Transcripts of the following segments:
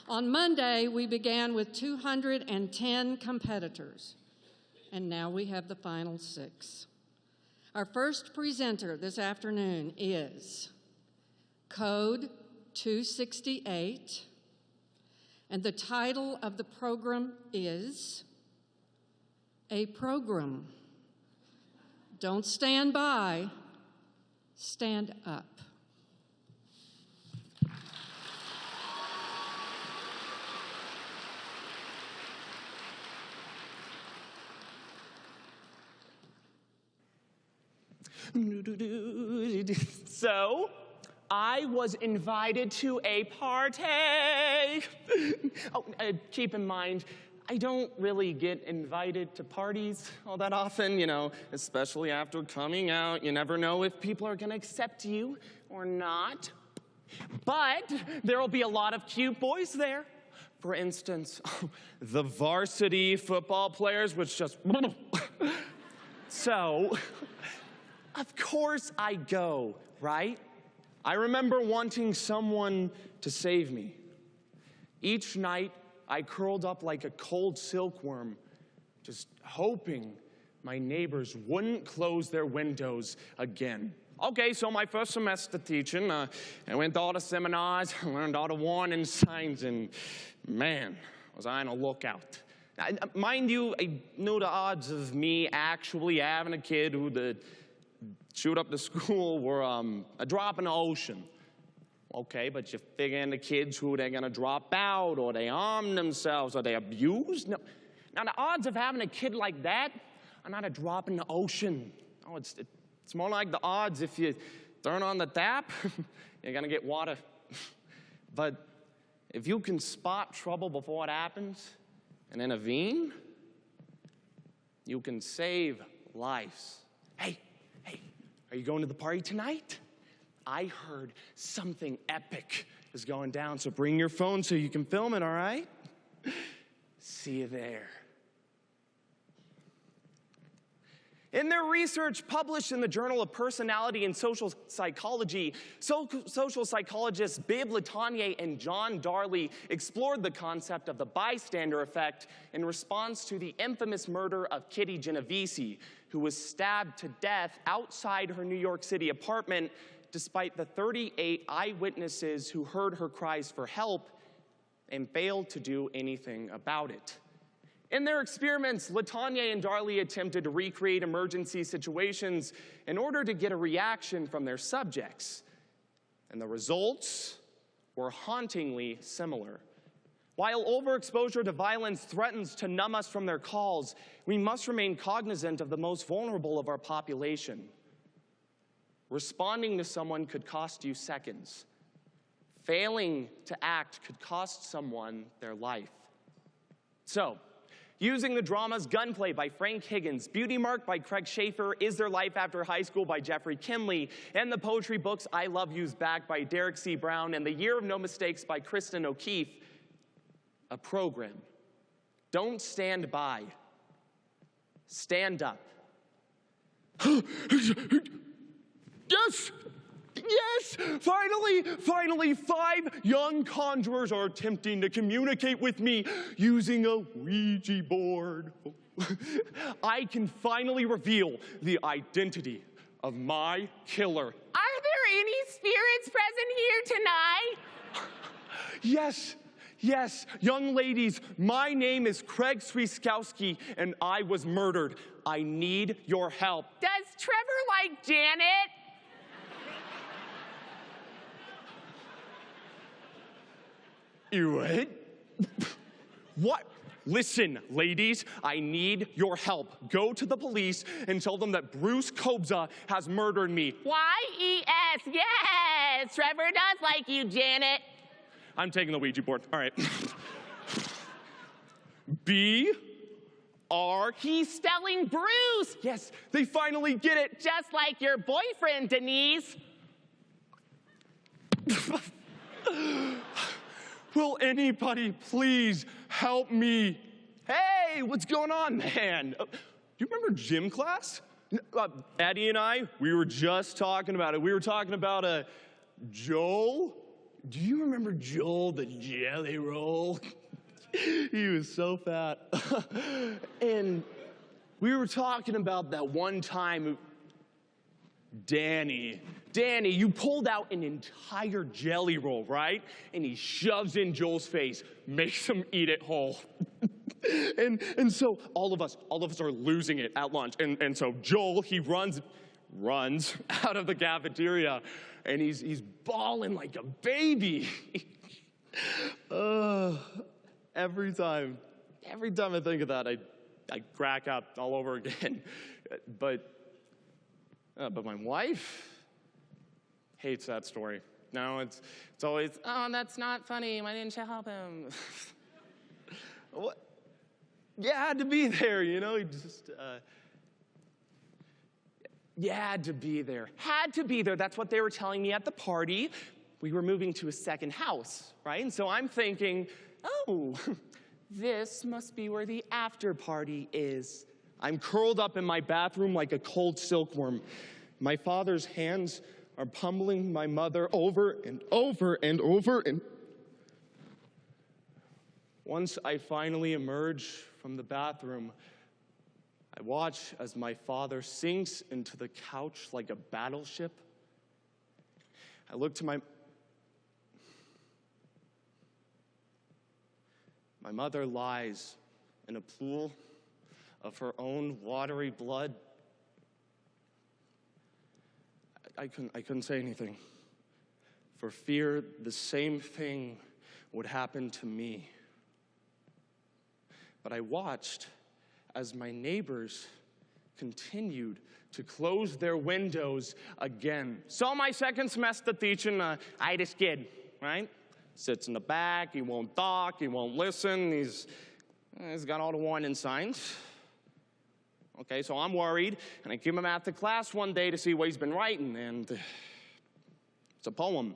On Monday, we began with 210 competitors, and now we have the final 6. Our first presenter this afternoon is Code 268, and the title of the program is A Program. Don't stand by, stand up. So, I was invited to a party. Keep in mind, I don't really get invited to parties all that often, you know, especially after coming out. You never know if people are gonna accept you or not. But there will be a lot of cute boys there. For instance, the varsity football players, which just... So, of course I go, right? I remember wanting someone to save me. Each night, I curled up like a cold silkworm, just hoping my neighbors wouldn't close their windows again. Okay, so my first semester teaching, I went to all the seminars, learned all the warning signs, and man, was I on a lookout. Mind you, I knew the odds of me actually having a kid who'd shoot up the school were a drop in the ocean. Okay, but you figure in the kids who they're gonna drop out, or they arm themselves, or they abuse. No. Now the odds of having a kid like that are not a drop in the ocean. Oh, it's more like the odds if you turn on the tap, you're gonna get water. But if you can spot trouble before it happens and intervene, you can save lives. Hey, are you going to the party tonight? I heard something epic is going down, so bring your phone so you can film it, all right? See you there. In their research published in the Journal of Personality and Social Psychology, social psychologists Bibb Latagne and John Darley explored the concept of the bystander effect in response to the infamous murder of Kitty Genovese, who was stabbed to death outside her New York City apartment despite the 38 eyewitnesses who heard her cries for help and failed to do anything about it. In their experiments, Latagne and Darley attempted to recreate emergency situations in order to get a reaction from their subjects. And the results were hauntingly similar. While overexposure to violence threatens to numb us from their calls, we must remain cognizant of the most vulnerable of our population. Responding to someone could cost you seconds. Failing to act could cost someone their life. So, using the dramas Gunplay by Frank Higgins, Beauty Mark by Craig Shafer, Is There Life After High School by Jeffrey Kindley, and the poetry books I Love You's Back by Derrick C. Brown and The Year of No Mistakes by Cristin O'Keefe, a program. Don't stand by. Stand up. Yes! Yes! Finally, 5 young conjurers are attempting to communicate with me using a Ouija board. I can finally reveal the identity of my killer. Are there any spirits present here tonight? Yes, young ladies, my name is Craig Swiskowski, and I was murdered. I need your help. Does Trevor like Janet? What? Listen, ladies, I need your help. Go to the police and tell them that Bruce Kobza has murdered me. Y-E-S, yes! Trevor does like you, Janet. I'm taking the Ouija board. All right. B-R... He's spelling Bruce. Yes, they finally get it. Just like your boyfriend, Denise. Will anybody please help me? Hey, what's going on, man? Do you remember gym class? Addie and I, we were just talking about it. We were talking about Joel Do you remember Joel the Jelly Roll? He was so fat. And we were talking about that one time, Danny, you pulled out an entire jelly roll, right? And he shoves in Joel's face, makes him eat it whole. and so all of us are losing it at lunch. And so Joel, he runs out of the cafeteria, and he's bawling like a baby. Every time I think of that, I crack up all over again. But my wife hates that story. No, it's always, oh, that's not funny. Why didn't you help him? What? You had to be there, you know? You had to be there. Had to be there. That's what they were telling me at the party. We were moving to a second house, right? And so I'm thinking, oh, this must be where the after party is. I'm curled up in my bathroom like a cold silkworm. My father's hands are pummeling my mother over and over and over. And once I finally emerge from the bathroom, I watch as my father sinks into the couch like a battleship. I look to my mother lies in a pool of her own watery blood. I couldn't say anything, for fear the same thing would happen to me. But I watched as my neighbors continued to close their windows again. So my second semester teaching, I had this kid, right? Sits in the back, he won't talk, he won't listen, he's got all the warning signs. Okay, so I'm worried, and I give him after class one day to see what he's been writing, and it's a poem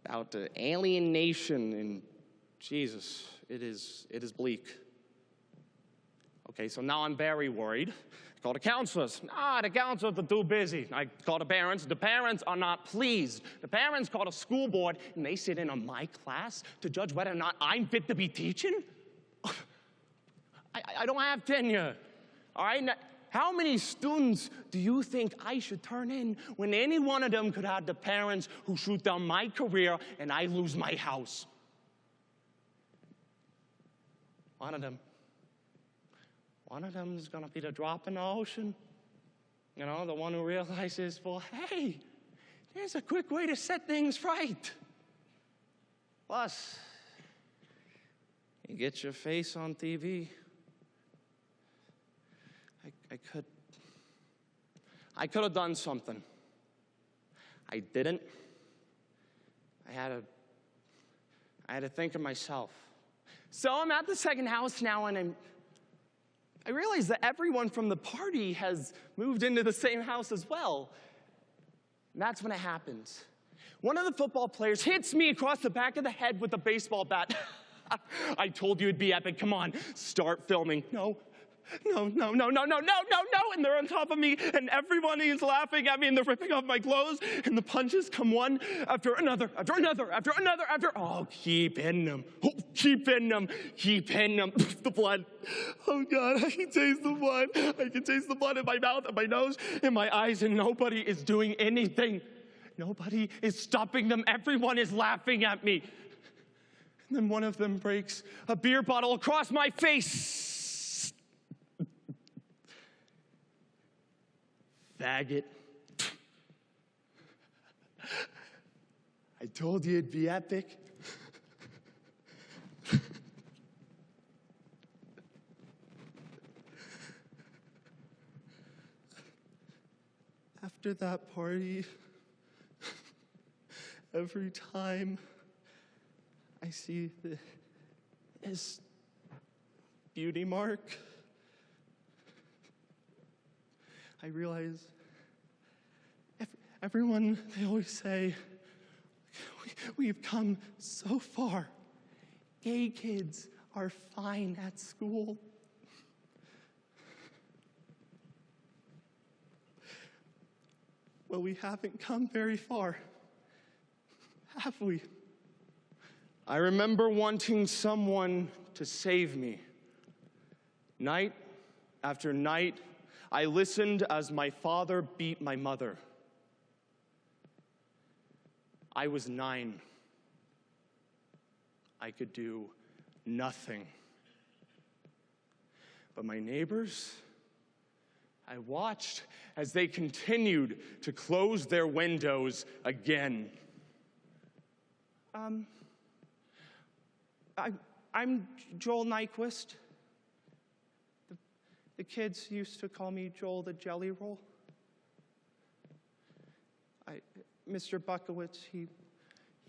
about the alienation, and Jesus, it is bleak. Okay, so now I'm very worried. I call the counselors. The counselors are too busy. I call the parents. The parents are not pleased. The parents call the school board, and they sit in on my class to judge whether or not I'm fit to be teaching? I don't have tenure. All right, now, how many students do you think I should turn in when any one of them could have the parents who shoot down my career and I lose my house? One of them is going to be the drop in the ocean. You know, the one who realizes, well, hey, there's a quick way to set things right. Plus, you get your face on TV. I could have done something. I didn't. I had to think of myself. So I'm at the second house now, and I realize that everyone from the party has moved into the same house as well. And that's when it happens. One of the football players hits me across the back of the head with a baseball bat. I told you it'd be epic. Come on, start filming. No. And they're on top of me, and everyone is laughing at me, and they're ripping off my clothes, and the punches come one after another. Oh, keep hitting them. The blood. Oh, God, I can taste the blood. I can taste the blood in my mouth, and my nose, and my eyes, and nobody is doing anything. Nobody is stopping them. Everyone is laughing at me. And then one of them breaks a beer bottle across my face. Faggot. I told you it'd be epic. After that party, every time I see this beauty mark, I realize everyone, they always say, we've come so far. Gay kids are fine at school. Well, we haven't come very far, have we? I remember wanting someone to save me. Night after night, I listened as my father beat my mother. I was 9. I could do nothing. But my neighbors, I watched as they continued to close their windows again. I'm Joel Nyquist. The kids used to call me Joel the Jelly Roll. Mr. Buckowitz, he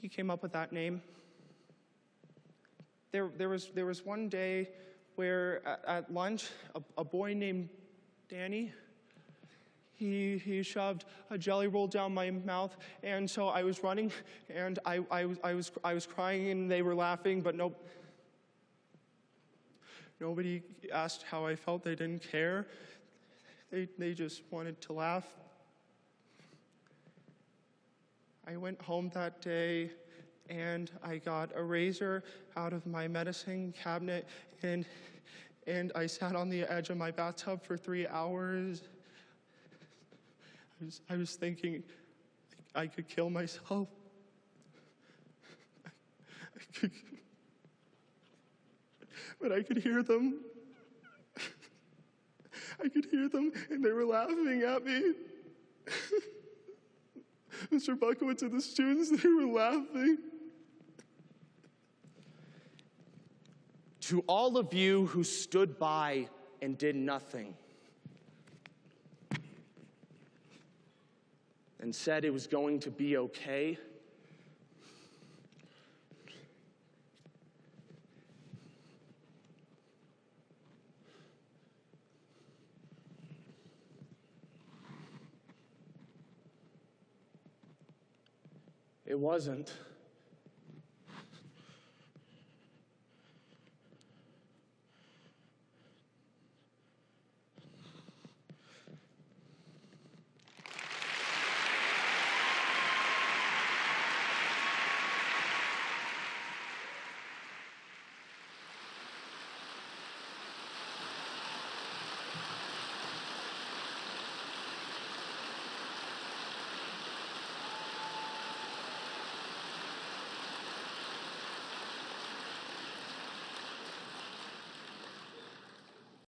came up with that name. There was one day where at lunch, a boy named Danny, he shoved a jelly roll down my mouth, and so I was running, and I was crying, and they were laughing, but nobody asked how I felt. They didn't care. They just wanted to laugh. I went home that day, and I got a razor out of my medicine cabinet, and I sat on the edge of my bathtub for 3 hours. I was thinking I could kill myself. But I could hear them. I could hear them, and they were laughing at me. Mr. Buckowitz and the students, they were laughing. To all of you who stood by and did nothing and said it was going to be okay, it wasn't.